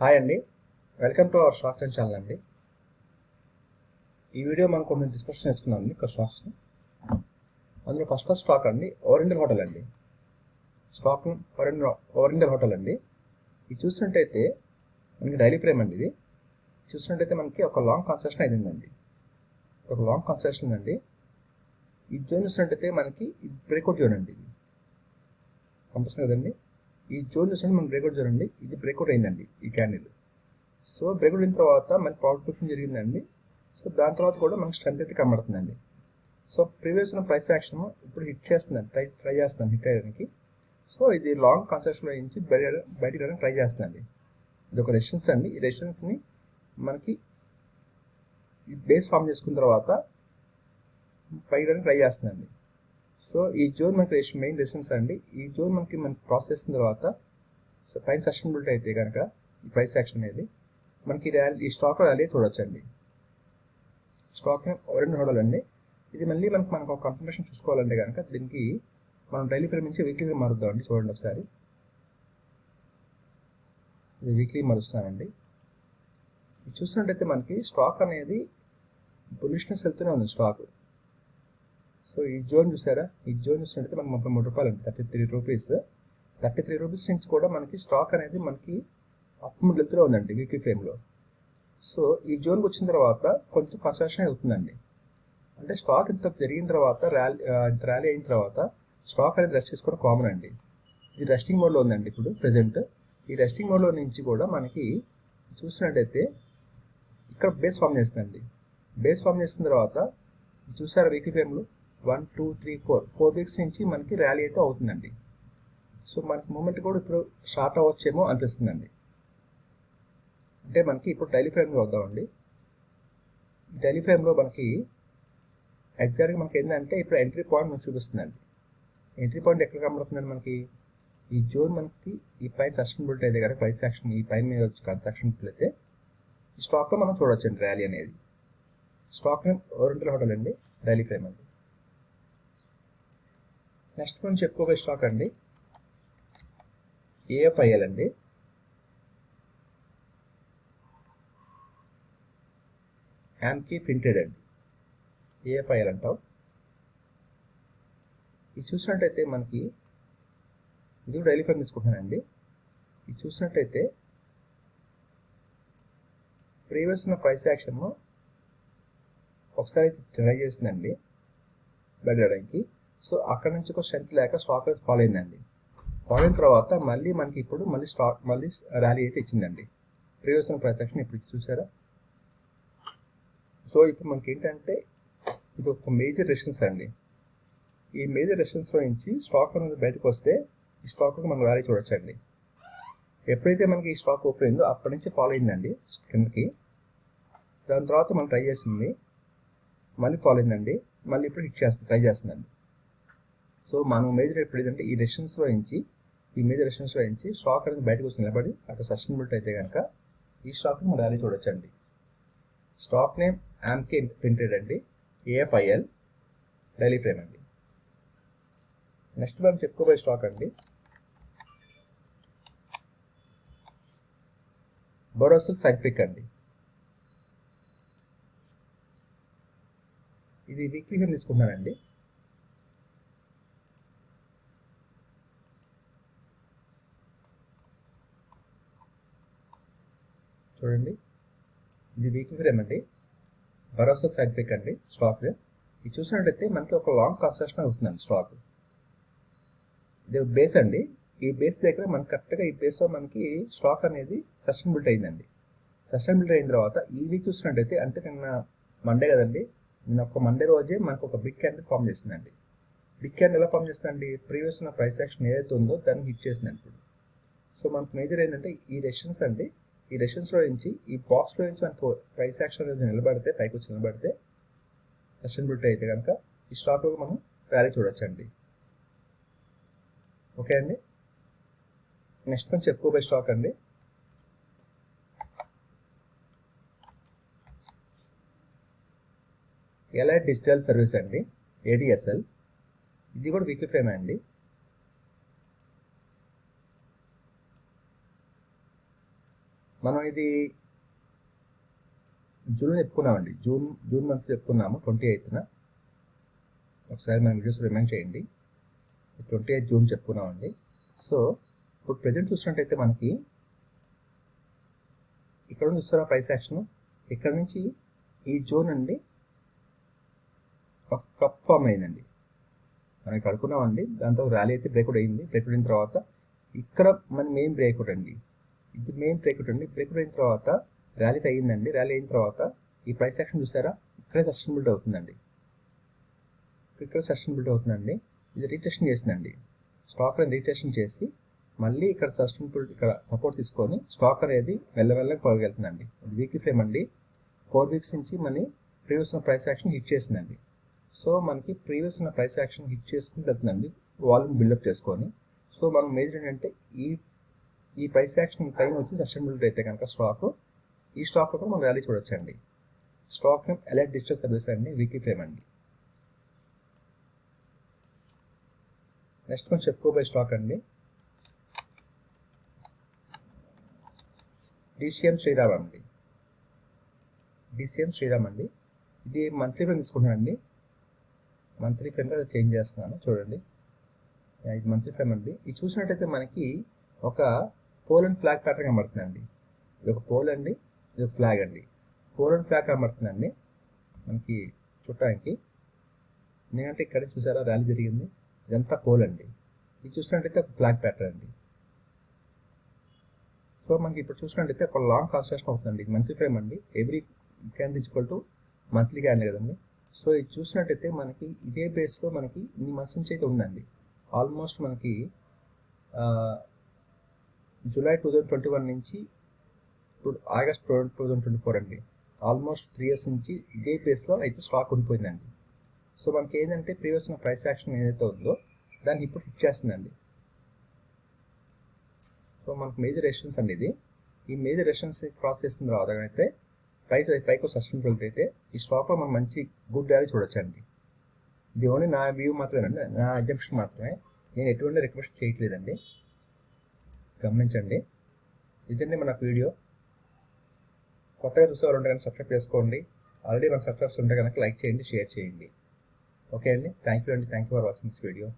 Hi అండి, welcome to our stock and channel అండి. ఈ వీడియో మనం కొన్ని డిస్కషన్ చేసుకున్నాం అండి ఒక స్టాక్స్ని. అందులో ఫస్ట్ స్టాక్ అండి ఓరియంటల్ హోటల్ అండి. స్టాక్ ఓరియంటల్ హోటల్ అండి. ఇది చూసినట్టయితే మనకి డైలీ ఫ్రేమ్ అండి. ఇది చూసినట్టయితే మనకి ఒక లాంగ్ కన్సెషన్ అయిందండి. ఒక లాంగ్ కన్సెషన్ అండి. ఈ జోన్ చూసినట్టయితే మనకి బ్రేక్అవుట్ జోన్ అండి. ఇది కనిపిస్తుంది కదండి. ఈ జోన్ చూసినట్టు మనకి బ్రేక్అవుట్ జోన్ అండి. ఇది బ్రేక్అవుట్ అయిందండి ఈ క్యాండిల్. సో బ్రేక్అవుట్ అయిన తర్వాత మనకి ప్రాఫిట్ బుకింగ్ జరిగిందండి. సో దాని తర్వాత కూడా మనకి స్ట్రెంత్ అయితే కనబడుతుందండి. సో ప్రీవియస్ ఉన్న ప్రైస్ యాక్షన్ ఇప్పుడు హిట్ చేస్తుందండి, ట్రై చేస్తున్నాను హిట్ అయ్యడానికి. సో ఇది లాంగ్ కన్సెషన్లో నుంచి బయటికి రావడానికి ట్రై చేస్తుందండి. ఇది ఒక రెసిస్టెన్స్ అండి. ఈ రెసిస్టెన్స్ని మనకి బేస్ ఫామ్ చేసుకున్న తర్వాత పైకి రావడానికి ట్రై చేస్తుందండి. సో ఈ జోన్ మనకి మెయిన్ రెసిస్టెన్స్ అండి. ఈ జోన్ మనకి క్రాస్ చేసిన తర్వాత సో పైన సస్టైనబిలిటీ అయితే కనుక ఈ ప్రైస్ యాక్షన్ అనేది మనకి ఈ స్టాక్లో ర్యాలీ చూడొచ్చండి. స్టాక్ ఓరియంటల్ హోటల్ అండి. ఇది మళ్ళీ మనకు ఒక కన్ఫర్మేషన్ చూసుకోవాలంటే కనుక దీనికి మనం డైలీ ఫ్రేమ్ నుంచి వీక్లీగా మారుద్దామండి. చూడండి ఒకసారి, ఇది వీక్లీ మారుస్తానండి. ఇది చూసినట్టయితే మనకి స్టాక్ అనేది బులిష్నెస్ వెళ్తూనే ఉంది స్టాక్. సో ఈ జోన్ చూసారా, ఈ జోన్ చూసినట్టయితే మనకి 33 రూపాయలు అండి, 33 రూపీస్. 33 రూపీస్ నుంచి కూడా మనకి స్టాక్ అనేది మనకి అప్ ముందు వెళ్తూనే ఉందండి వీక్లీ ఫ్రేమ్లో. సో ఈ జోన్కి వచ్చిన తర్వాత కొంచెం కన్సెషన్ అవుతుందండి. అంటే స్టాక్ ఇంత పెరిగిన తర్వాత ర్యాలీ అయిన తర్వాత స్టాక్ అనేది రెస్ట్ చేసుకోవడం కామన్ అండి. ఇది రెస్టింగ్ మోడ్లో ఉందండి ఇప్పుడు ప్రెజెంట్. ఈ రెస్టింగ్ మోడ్లో నుంచి కూడా మనకి చూసినట్టయితే ఇక్కడ బేస్ ఫామ్ చేస్తుందండి. బేస్ ఫామ్ చేసిన తర్వాత చూసారా వీక్లీ ఫ్రేమ్లో 1 2 3 4 వీక్స్ నుంచి మనకి ర్యాలీ అయితే అవుతుందండి. సో మనకి మూమెంట్ కూడా ఇప్పుడు స్టార్ట్ అవ్వచ్చేమో అనిపిస్తుందండి. అంటే మనకి ఇప్పుడు డైలీ ఫ్రేమ్లో వద్దామండి. డైలీ ఫ్రేమ్లో మనకి ఎగ్జాక్ట్గా మనకి ఏంటంటే ఇప్పుడు ఎంట్రీ పాయింట్ మనకు చూపిస్తుందండి. ఎంట్రీ పాయింట్ ఎక్కడ కనబడుతుందండి మనకి ఈ జోన్ మనకి ఈ పైన సస్టైనబిలిటీ అయితే కనుక ప్రైస్ యాక్షన్ ఈ పైన మీద వచ్చి కన్స్ట్రక్షన్ అయితే ఈ స్టాక్లో మనం చూడొచ్చండి ర్యాలీ అనేది. స్టాక్ ఓరియంటల్ హోటల్ అండి, డైలీ ఫ్రేమ్ అండి. నెక్స్ట్ మనం చెప్పుకోబోయే స్టాక్ అండి ఏఎఫ్ఐఎల్ అండి. యామ్కి ఫిన్టెడ్ అండి, ఏఎఫ్ఐఎల్ అంటాం. ఇది చూసినట్టయితే మనకి ఇది డైలీ ఫ్రేమ్ తీసుకుంటున్నానండి. ఇది చూసినట్టయితే ప్రీవియస్ ఉన్న ప్రైస్ యాక్షన్ ఒకసారి ట్రై చేసిందండి బయటకి. సో అక్కడ నుంచి ఒక స్ట్రెంత్ లేక స్టాక్ అయితే ఫాలో అయిందండి. ఫాలో అయిన తర్వాత మళ్ళీ మనకి ఇప్పుడు మళ్ళీ ర్యాలీ అయితే ఇచ్చిందండి. ప్రీవియస్ ఉన్న ప్రైస్ యాక్షన్ ఇప్పుడు చూసారా. సో ఇప్పుడు మనకి ఏంటంటే ఇది ఒక మేజర్ రెసిస్టెన్స్ అండి. ఈ మేజర్ రెసిస్టెన్స్లో నుంచి స్టాక్ అనేది బయటకు వస్తే ఈ స్టాక్కి మనం ర్యాలీ చూడొచ్చండి. ఎప్పుడైతే మనకి ఈ స్టాక్ ఓపెన్ అయిందో అప్పటి నుంచి ఫాలో అయిందండి కిందకి. దాని తర్వాత మనం ట్రై చేసింది మళ్ళీ ఫాలో అయిందండి. మళ్ళీ ఇప్పుడు ట్రై చేస్తుందండి. సో మనం మేజర్ ఇప్పుడు ఏంటంటే ఈ రెసిస్టెన్స్లో నుంచి స్టాక్ అనేది బయటకు వచ్చి నిలబడి అక్కడ సస్టైనబిలిటీ అయితే కనుక ఈ స్టాక్ని మనం ర్యాలీ చూడొచ్చండి. స్టాక్ నేమ్ యామ్కి ఫిన్టెడ్ అండి, ఏఎఫ్ఐఎల్, డైలీ ఫ్రేమ్ అండి. నెక్స్ట్ మనం చెప్పుకోబోయే స్టాక్ అండి బోరోసిల్ సైంటిఫిక్ అండి. ఇది వీక్లీగా తీసుకుంటున్నానండి. చూడండి, ఇది వీక్లీ ఫ్రేమ్ అండి, భరోసా సైంటిఫిక్ అండి స్టాక్. ఇది చూసినట్టయితే మనకి ఒక లాంగ్ కన్స్ట్రక్షన్ అవుతుందండి స్టాక్. ఇది బేస్ అండి. ఈ బేస్ దగ్గర మనకి కరెక్ట్గా ఈ బేస్లో మనకి స్టాక్ అనేది సస్టైనబిలిటీ అయిందండి. సస్టైనబిలిటీ అయిన తర్వాత ఈ వీక్ చూసినట్టయితే అంటే నిన్న మండే కదండి, నిన్న ఒక మండే రోజే మనకు ఒక బిగ్ క్యాండిల్ ఫామ్ చేసిందండి. బిగ్ క్యాండిల్ ఎలా ఫామ్ చేస్తుందండి, ప్రీవియస్ ఉన్న ప్రైస్ యాక్షన్ ఏదైతే ఉందో దాన్ని హిట్ చేసిందండి ఇప్పుడు. సో మనకు మేజర్ ఏంటంటే ఈ రెసిస్టెన్స్ అండి. ఈ రెసిస్టెన్స్లో నుంచి ఈ బాక్స్లో నుంచి మనకు ప్రైస్ యాక్షన్ అనేది నిలబడితే పైకి వచ్చి నిలబడితే సస్టైనబిలిటీ అయితే కనుక ఈ స్టాక్లో మనం ర్యాలీ చూడొచ్చండి. ఓకే అండి. నెక్స్ట్ మనం చెప్పుకోబోయే స్టాక్ అండి ఎలైట్ డిజిటల్ సర్వీస్ అండి, ఏడిఎస్ఎల్. ఇది కూడా వీక్లీ ఫ్రేమ్ అండి. మనం ఇది జూన్ చెప్పుకున్నామండి, జూన్ మంత్ చెప్పుకున్నాము 28న. ఒకసారి మన వీడియోస్ రిమైండ్ చేయండి. 28 జూన్ చెప్పుకున్నామండి. సో ఇప్పుడు ప్రజెంట్ చూసినట్టయితే మనకి ఇక్కడ చూస్తారా ప్రైస్ యాక్షన్, ఇక్కడ నుంచి ఈ జోన్ నుండి ఒక కప్ ఫామ్ అయిందండి. మనం ఇక్కడ అనుకున్నామండి, దాంతో ర్యాలీ అయితే బ్రేక్అవుట్ అయింది. బ్రేక్అవుట్ అయిన తర్వాత ఇక్కడ మన మెయిన్ బ్రేక్అవుట్ అండి, ఇది మెయిన్ బ్రేక్అవుట్ అండి. బ్రేక్అవుట్ అయిన తర్వాత ర్యాలీ అయ్యిందండి. ర్యాలీ అయిన తర్వాత ఈ ప్రైస్ యాక్షన్ చూసారా, ఇక్కడే సస్టైనబిలిటీ అవుతుందండి. ఇక్కడ సస్టైనబిలిటీ అవుతుందండి. ఇది రీటెస్టింగ్ చేసిందండి. స్టాక్ అనేది రీటెస్టింగ్ చేసి మళ్ళీ ఇక్కడ సస్టైనబిలిటీ, ఇక్కడ సపోర్ట్ తీసుకొని స్టాక్ అనేది మెల్లమెల్లగా పొగలుతుందండి. ఇది వీక్లీ ఫ్రేమ్ అండి. 4 వీక్స్ నుంచి మళ్ళీ ప్రీవియస్ ఉన్న ప్రైస్ యాక్షన్ హిట్ చేసిందండి. సో మనకి ప్రీవియస్ ఉన్న ప్రైస్ యాక్షన్ హిట్ చేసుకుంటూ వెళ్తుందండి, వాల్యూమ్ బిల్డప్ చేసుకొని. సో మనం మేజర్ ఏంటంటే ఈ ప్రైస్ యాక్షన్ పైన వచ్చి సస్టైనబిలిటీ అయితే కనుక ఈ స్టాక్లో కూడా మనం ర్యాలీ చూడొచ్చండి. Stock name elite digital service అండి, వీక్లీ ఫ్రేమ్ అండి. నెక్స్ట్ మనం చెప్పుకోబోయే స్టాక్ అండి DCM శ్రీరామ్ అండి. DCM శ్రీరామ్ అండి. ఇది మంత్లీ ఫ్రేమ్ తీసుకుంటున్నానండి. మంత్లీ ఫ్రేమ్గా చేంజ్ చేస్తున్నాను చూడండి. ఇది మంత్లీ ఫ్రేమ్ అండి. ఇది చూసినట్టయితే మనకి ఒక పోల్ అండ్ ఫ్లాగ్ ప్యాటర్న్ కనబడుతుందండి. ఇది ఒక పోల్ అండి, ఇది ఒక ఫ్లాగ్ అండి. పోల్ అండ్ ఫ్లాగ్ కనబడుతుందండి మనకి చూడటానికి. ఎందుకంటే ఇక్కడ చూసారా ర్యాలీ జరిగింది, ఇదంతా పోల్ అండి. ఇది చూసినట్టయితే ఒక ఫ్లాగ్ ప్యాటర్న్ అండి. సో మనకి ఇప్పుడు చూసినట్టయితే ఒక లాంగ్ కాన్స్ట్రక్షన్ అవుతుందండి. మంత్లీ ఫ్రేమ్ అండి. Every candle equal to monthly candle కదండి. సో ఇది చూసినట్టయితే మనకి ఇదే బేస్లో మనకి ఇన్ని మంత్స్ నుంచి అయితే ఉందండి. ఆల్మోస్ట్ మనకి జూలై 2021 నుంచి ఆగస్ట్ 2024 అండి. ఆల్మోస్ట్ 3 years నుంచి ఇదే బేస్లో అయితే స్టాక్ ఉండిపోయిందండి. సో మనకి ఏంటంటే ప్రీవియస్ ఉన్న ప్రైస్ యాక్షన్ ఏదైతే ఉందో దాన్ని ఇప్పుడు హిట్ చేస్తుందండి. సో మనకు మేజర్ రెసిస్టెన్స్ అండి ఇది. ఈ మేజర్ రెసిస్టెన్స్ క్రాస్ చేసిన తర్వాత అయితే పైకి సస్టైనబిలిటీ అయితే ఈ స్టాక్లో మనం మంచి గుడ్ ర్యాలీ చూడొచ్చండి. ఇది ఓన్లీ నా వ్యూ మాత్రమేనండి, నా అజంప్షన్ మాత్రమే. నేను ఎటువంటి రిక్వెస్ట్ చేయట్లేదండి, గమనించండి. ఇదండి మన వీడియో. కొత్తగా చూసేవారు ఉంటే కనుక సబ్స్క్రైబ్ చేసుకోండి. ఆల్రెడీ మన సబ్స్క్రైబ్స్ ఉంటే కనుక లైక్ చేయండి, షేర్ చేయండి. ఓకే అండి, థ్యాంక్ యూ అండి. Thank you for watching this video.